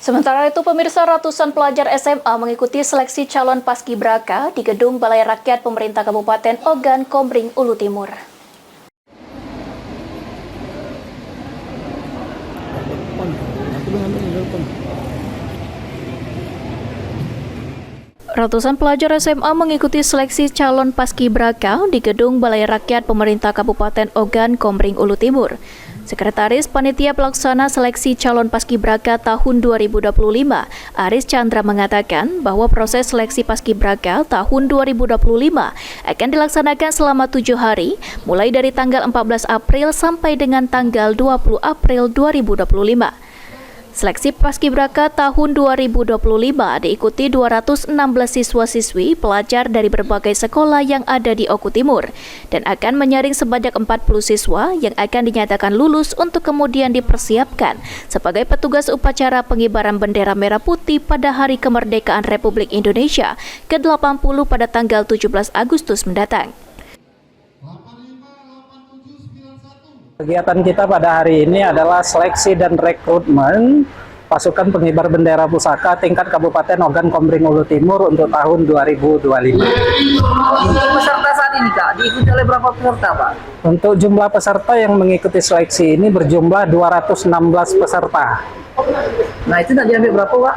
Sementara itu, pemirsa, ratusan pelajar SMA mengikuti seleksi calon paskibraka di Gedung Balai Rakyat Pemerintah Kabupaten Ogan Komering, Ulu Timur. Ratusan pelajar SMA mengikuti seleksi calon paskibraka di Gedung Balai Rakyat Pemerintah Kabupaten Ogan Komering, Ulu Timur. Sekretaris Panitia Pelaksana Seleksi Calon Paskibraka tahun 2025, Aris Chandra mengatakan bahwa proses seleksi Paskibraka tahun 2025 akan dilaksanakan selama 7 hari, mulai dari tanggal 14 April sampai dengan tanggal 20 April 2025. Seleksi Paskibraka tahun 2025 diikuti 216 siswa-siswi pelajar dari berbagai sekolah yang ada di Oku Timur dan akan menyaring sebanyak 40 siswa yang akan dinyatakan lulus untuk kemudian dipersiapkan sebagai petugas upacara pengibaran bendera merah putih pada Hari Kemerdekaan Republik Indonesia ke-80 pada tanggal 17 Agustus mendatang. Kegiatan kita pada hari ini adalah seleksi dan rekrutmen pasukan pengibar bendera pusaka tingkat Kabupaten Ogan Komering Ulu Timur untuk tahun 2025. Untuk peserta saat ini, Kak, diikuti oleh berapa peserta, Pak? Untuk jumlah peserta yang mengikuti seleksi ini berjumlah 216 peserta. Nah, itu nak diambil berapa, Pak?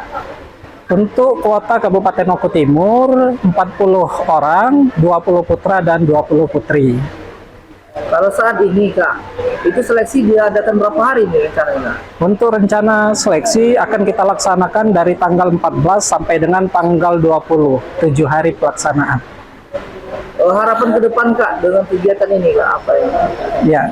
Untuk kuota Kabupaten Oku Timur 40 orang, 20 putra dan 20 putri. Kalau saat ini, Kak, itu seleksi diadakan berapa hari nih rencananya? Untuk rencana seleksi akan kita laksanakan dari tanggal 14 sampai dengan tanggal 20, 7 hari pelaksanaan. Harapan ke depan, Kak, dengan kegiatan ini, Kak, apa ya? Ya,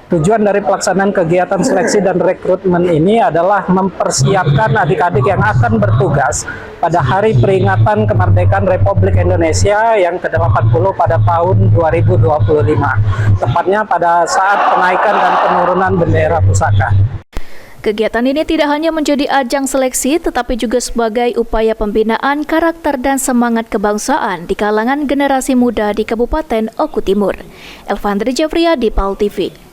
tujuan dari pelaksanaan kegiatan seleksi dan rekrutmen ini adalah mempersiapkan adik-adik yang akan bertugas pada hari peringatan kemerdekaan Republik Indonesia yang ke-80 pada tahun 2025, tepatnya pada saat penaikan dan penurunan bendera pusaka. Kegiatan ini tidak hanya menjadi ajang seleksi, tetapi juga sebagai upaya pembinaan karakter dan semangat kebangsaan di kalangan generasi muda di Kabupaten Oku Timur. Elvandri Jafriyadi, PAL TV.